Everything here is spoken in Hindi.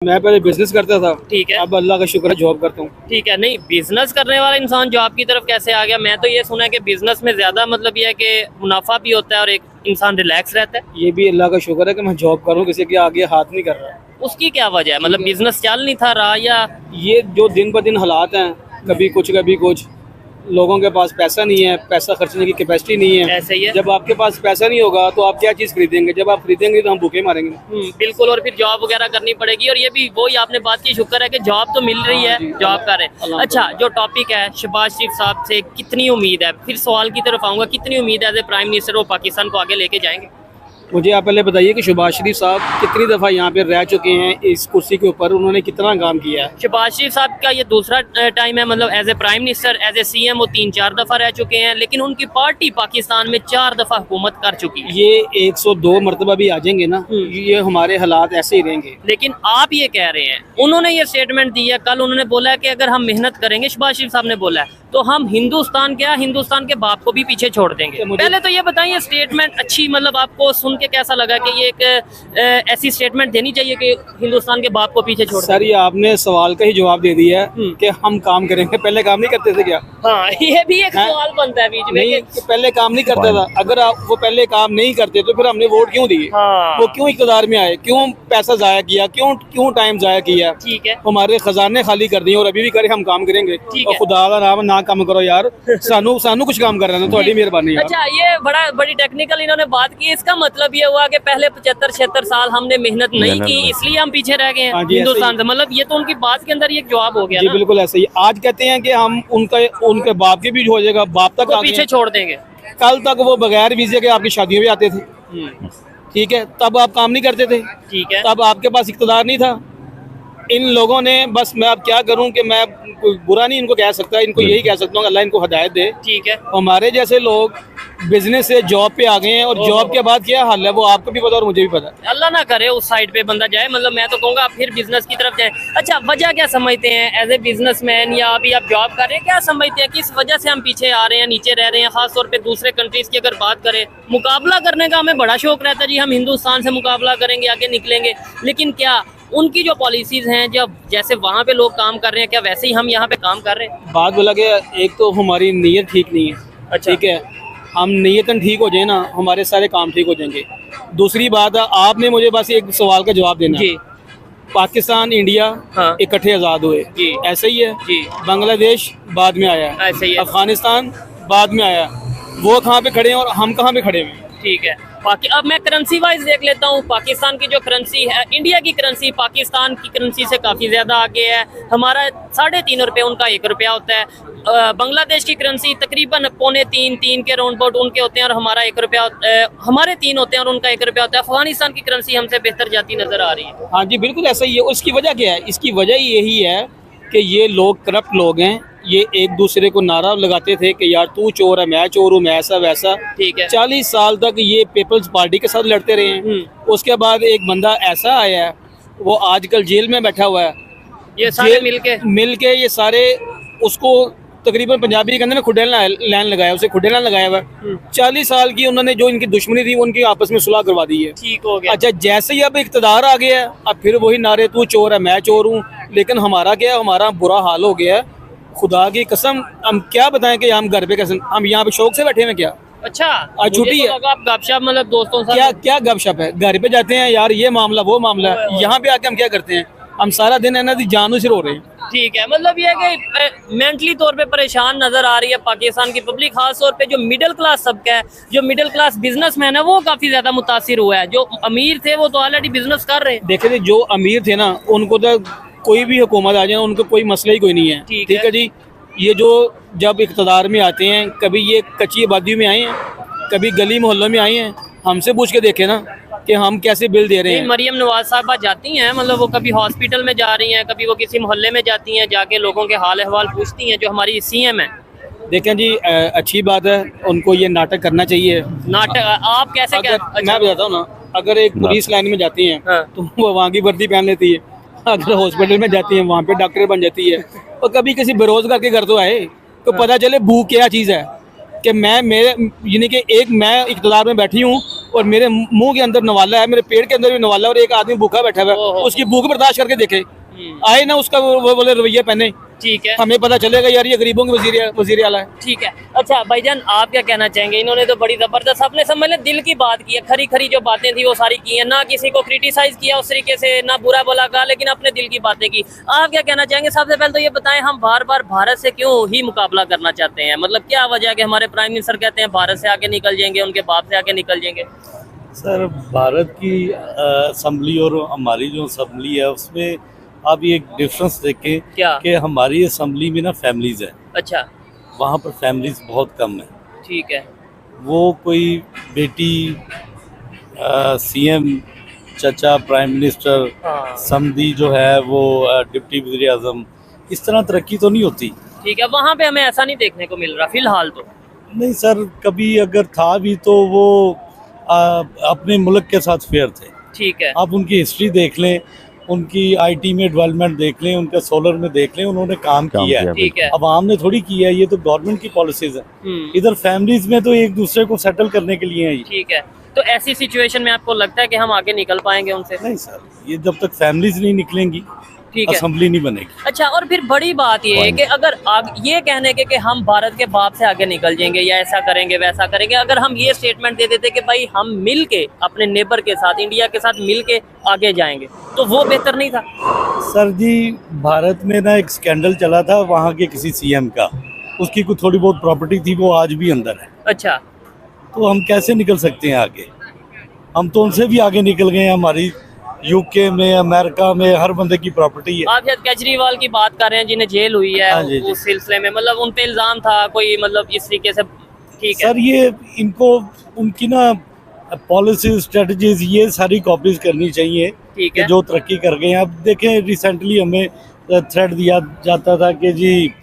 मैं पहले बिजनेस करता था। ठीक है। अब अल्लाह का शुक्र है जॉब करता हूँ। ठीक है, नहीं बिजनेस करने वाला इंसान जॉब की तरफ कैसे आ गया? मैं तो ये सुना है कि बिजनेस में ज्यादा मतलब ये है कि मुनाफा भी होता है और एक इंसान रिलैक्स रहता है। ये भी अल्लाह का शुक्र है कि मैं जॉब करूँ, किसी के आगे हाथ नहीं कर रहा। उसकी क्या वजह है? मतलब बिजनेस चल नहीं था रहा या? ये जो दिन ब दिन हालात हैं, कभी कुछ, लोगों के पास पैसा नहीं है, पैसा खर्चने की कैपेसिटी नहीं है। ऐसे ही है। जब आपके पास पैसा नहीं होगा तो आप क्या चीज़ खरीदेंगे? जब आप खरीदेंगे तो हम भूखे मारेंगे। बिल्कुल, और फिर जॉब वगैरह करनी पड़ेगी। और ये भी वही आपने बात की, शुक्र है कि जॉब तो मिल रही है, जॉब कर रहे हैं। अच्छा, जो टॉपिक है शहबाज शरीफ साहब से कितनी उम्मीद है? फिर सवाल की तरफ आऊँगा, कितनी उम्मीद है एज ए प्राइम मिनिस्टर वो पाकिस्तान को आगे लेके जाएंगे? मुझे आप पहले बताइए कि शहबाज शरीफ साहब कितनी दफ़ा यहाँ पे रह चुके हैं इस कुर्सी के ऊपर, उन्होंने कितना काम किया है? शहबाज शरीफ साहब का ये दूसरा टाइम है, मतलब as a prime minister, as a CM वो 3-4 दफ़ा रह चुके हैं, लेकिन उनकी पार्टी पाकिस्तान में 4 दफ़ा हुकूमत कर चुकी है। ये 102 मरतबा भी आ जाएंगे ना, ये हमारे हालात ऐसे ही रहेंगे। लेकिन आप ये कह रहे हैं, उन्होंने ये स्टेटमेंट दी है, कल उन्होंने बोला है कि अगर हम मेहनत करेंगे, शहबाज शरीफ साहब ने बोला है, तो हम हिंदुस्तान क्या, हिंदुस्तान के बाप को भी पीछे छोड़ देंगे। पहले तो ये बताइए स्टेटमेंट अच्छी, मतलब आपको सुन के कैसा लगा कि ये एक ऐसी स्टेटमेंट देनी चाहिए कि हिंदुस्तान के बाप को पीछे छोड़? सर ये आपने सवाल का ही जवाब दे दिया है कि हम काम करेंगे। पहले काम नहीं करते थे क्या? हाँ, ये भी एक सवाल बनता है बीच में। नहीं, पहले काम नहीं करता था। अगर आप वो पहले काम नहीं करते तो फिर हमने वोट क्यों दिए? हाँ। वो क्यों इक़्तिदार में आए? क्यों पैसा जाया किया? क्यों टाइम जाया किया? ठीक है। हमारे खजाने खाली कर दिए और अभी भी करे हम काम करेंगे। ठीक और है। खुदा का नाम ना काम करो यार, सानू कुछ काम कर रहे हैं, थोड़ी मेहरबानी यार। अच्छा, ये बड़ी टेक्निकल इन्होंने बात की। इसका मतलब ये हुआ कि पहले 75-76 साल हमने मेहनत नहीं की, इसलिए हम पीछे रह गए हैं हिंदुस्तान से। मतलब ये तो उनकी बात के अंदर ये जवाब हो गया जी ना? बिल्कुल ऐसे ही। आज कहते हैं कि हम उनके बाप के भी हो जाएगा, बाप तक को पीछे छोड़ देंगे। कल तक वो बगैर वीजे के आपकी शादियों में आते थे। ठीक है, तब आप काम नहीं करते थे। ठीक है। तब आपके पास इक़्तिदार नहीं था। इन लोगों ने बस, मैं अब क्या करूं कि मैं बुरा नहीं इनको कह सकता, इनको यही कह सकता हूँ अल्लाह इनको हिदायत दे। ठीक है। हमारे जैसे लोग बिजनेस से जॉब पे आ गए हैं, और जॉब के बाद क्या हाल है वो आपको भी पता और मुझे भी पता। अल्लाह ना करे उस साइड पे बंदा जाए, मतलब मैं तो कहूँगा आप फिर बिजनेस की तरफ जाए। अच्छा, वजह क्या समझते हैं एज ए बिजनेसमैन, या अभी आप जॉब कर रहे हैं, क्या समझते हैं किस वजह से हम पीछे आ रहे हैं, नीचे रह रहे हैं? खासतौर पे दूसरे कंट्रीज की अगर बात करें, मुकाबला करने का हमें बड़ा शौक रहता है जी, हम हिंदुस्तान से मुकाबला करेंगे, आगे निकलेंगे। लेकिन क्या उनकी जो पॉलिसीज हैं, जब जैसे वहाँ पे लोग काम कर रहे हैं, क्या वैसे ही हम यहाँ पे काम कर रहे हैं? बात बोला कि एक तो हमारी नीयत ठीक नहीं है। अच्छा। ठीक है, हम नीयतन ठीक हो जाए ना, हमारे सारे काम ठीक हो जाएंगे। दूसरी बात है, आपने मुझे बस एक सवाल का जवाब देना है। पाकिस्तान इंडिया हाँ। इकट्ठे आज़ाद हुए जी। ऐसे ही है जी। बांग्लादेश बाद में आया, ऐसे ही है। अफगानिस्तान बाद में आया। वो कहाँ पे खड़े हैं और हम कहाँ पे खड़े हुए हैं? ठीक है। अब मैं करेंसी वाइज देख लेता हूँ। पाकिस्तान की जो करेंसी है, इंडिया की करेंसी पाकिस्तान की करेंसी से काफ़ी ज़्यादा आगे है। हमारा 3.5 रुपये, उनका 1 रुपया होता है। बांग्लादेश की करेंसी तकरीबन 2.25-3 के राउंड अबाउट उनके होते हैं, और हमारा 1 रुपया, हमारे 3 होते हैं और उनका 1 रुपया होता है। अफगानिस्तान की करेंसी हमसे बेहतर जाती नज़र आ रही है। हाँ जी बिल्कुल ऐसा ही है। उसकी वजह क्या है? इसकी वजह यही है कि ये लोग करप्ट लोग हैं। ये एक दूसरे को नारा लगाते थे कि यार तू चोर है, मैं चोर हूँ, मैं ऐसा वैसा। ठीक है। 40 साल तक ये पीपल्स पार्टी के साथ लड़ते रहे हैं। उसके बाद एक बंदा ऐसा आया है, वो आजकल जेल में बैठा हुआ है। ये सारे मिलके ये सारे उसको तकरीबन पंजाबी के अंदर ना खुडे लाइन लगाया, उसे खुडे लाइन लगाया हुआ है। 40 साल की उन्होंने जो इनकी दुश्मनी थी उनकी आपस में सुलह करवा दी है। ठीक हो गया। अच्छा, जैसे ही अब इक़्तिदार आ गया है, अब फिर वही नारे तू चोर है, मैं चोर हूँ। लेकिन हमारा क्या है, हमारा बुरा हाल हो गया है। खुदा की कसम, हम क्या बताएं कि हम घर पे कसम, हम यहाँ पे शौक से बैठे हैं क्या? अच्छा, आज छुट्टी है। आप गपशप मतलब दोस्तों से क्या गपशप है? घर पे जाते हैं यार, ये मामला वो मामला है। यहाँ पे आके हम क्या करते हैं? हम सारा दिन है ना जानू से रो रहे हैं। ठीक है, मतलब ये है कि मेंटली तौर पे परेशान नजर आ रही है पाकिस्तान की पब्लिक। खास तौर पे जो मिडिल क्लास सबका है, जो मिडिल क्लास बिजनेसमैन है, वो काफी ज्यादा मुतासिर हुआ है। जो अमीर थे वो तो ऑलरेडी बिजनेस कर रहे हैं। देखे थे, जो अमीर थे ना, उनको तो कोई भी हुकूमत आ जाए, उनको कोई मसला ही कोई नहीं है। ठीक है जी। ये जो जब इक़्तिदार में आते हैं, कभी ये कच्ची आबादियों में आए हैं, कभी गली मोहल्लों में आए हैं। हमसे पूछ के देखे ना कि हम कैसे बिल दे रहे हैं। मरियम नवाज साहबा जाती हैं, मतलब वो कभी हॉस्पिटल में जा रही हैं, कभी वो किसी मोहल्ले में जाती हैं, जाके लोगों के हाल अहवाल पूछती हैं, जो हमारी सीएम है। देखें जी, अच्छी बात है, उनको ये नाटक करना चाहिए। नाटक आप कैसे? मैं बताता हूँ ना, अगर एक पुलिस लाइन में जाती हैं तो वो वहाँ की वर्दी पहन लेती है। अगर हॉस्पिटल में जाती हैं वहाँ पे डॉक्टर बन जाती है। और कभी किसी बेरोजगार के घर तो आए तो पता चले भूख क्या चीज़ है। कि मैं इक़्तिदार में बैठी हूँ और मेरे मुंह के अंदर नवाला है, मेरे पेट के अंदर भी नवाला है, और एक आदमी भूखा बैठा हुआ है, उसकी भूख बर्दाश्त करके देखे, आए ना उसका वो बोले रवैया पहने, ठीक है, हमें पता चलेगा यार ये गरीबों के वजीर आला है। ठीक है। अच्छा भाईजान, आप क्या कहना चाहेंगे? इन्होंने तो बड़ी जबरदस्त अपने समझ लें दिल की बात की है, खरी खरी जो बातें थी वो सारी की है, ना किसी को क्रिटिसाइज किया उस तरीके से, ना बुरा बोला कहा, लेकिन अपने दिल की बातें की। आप क्या कहना चाहेंगे? सबसे पहले तो ये बताएं, हम बार बार भारत से क्यों ही मुकाबला करना चाहते हैं? मतलब क्या वजह है कि हमारे प्राइम मिनिस्टर कहते हैं भारत से आगे निकल जाएंगे, उनके बाप से आगे निकल जाएंगे? सर, भारत की असम्बली और हमारी जो असम्बली है उसमें आप ये एक डिफरेंस देखें क्या? कि हमारी असम्बली में ना फैमिलीज है, अच्छा, वहाँ पर फैमिलीज बहुत कम है। ठीक है, वो कोई बेटी सीएम, चचा प्राइम मिनिस्टर, हाँ, समधी जो है वो डिप्टी वज़ीर आज़म, इस तरह तरक्की तो नहीं होती। ठीक है। वहाँ पे हमें ऐसा नहीं देखने को मिल रहा फिलहाल तो। नहीं सर, कभी अगर था भी तो वो अपने मुल्क के साथ फेयर थे। ठीक है, आप उनकी हिस्ट्री देख लें, उनकी आईटी में डेवलपमेंट देख लें, उनका सोलर में देख लें, उन्होंने काम किया है। ठीक है, अवाम ने थोड़ी किया है, ये तो गवर्नमेंट की पॉलिसीज है। इधर फैमिलीज में तो एक दूसरे को सेटल करने के लिए है ये। ठीक है। तो ऐसी सिचुएशन में आपको लगता है कि हम आगे निकल पाएंगे उनसे? नहीं सर, ये जब तक फैमिलीज नहीं निकलेंगी, ठीक है। असेंबली नहीं बनेगी। अच्छा, और फिर बड़ी बात ये है कि अगर ये कहने के कि हम भारत के बाप से आगे निकल जाएंगे या ऐसा करेंगे वैसा करेंगे, अगर हम ये स्टेटमेंट दे देते कि भाई हम मिल के अपने नेबर के साथ, इंडिया के साथ मिल के आगे जाएंगे, तो वो बेहतर नहीं था? सर जी, भारत में ना एक स्कैंडल चला था वहाँ के किसी सीएम का, उसकी कुछ थोड़ी बहुत प्रॉपर्टी थी, वो आज भी अंदर है। अच्छा, तो हम कैसे निकल सकते हैं आगे? हम तो उनसे भी आगे निकल गए हैं। हमारी यूके में, अमेरिका में हर बंदे की प्रॉपर्टी है। आप शायद केजरीवाल की बात कर रहे हैं जिन्हें जेल हुई है। हाँ जी, जी। उस सिलसिले में मतलब उन पे इल्जाम था कोई, मतलब इस तरीके से, ठीक है। सर, ये इनको उनकी ना पॉलिसी स्ट्रेटजीज ये सारी कॉपीज करनी चाहिए ठीक कि है, जो तरक्की कर गए हैं। अब देखें, रिसेंटली हमें थ्रेट दिया जाता था कि जी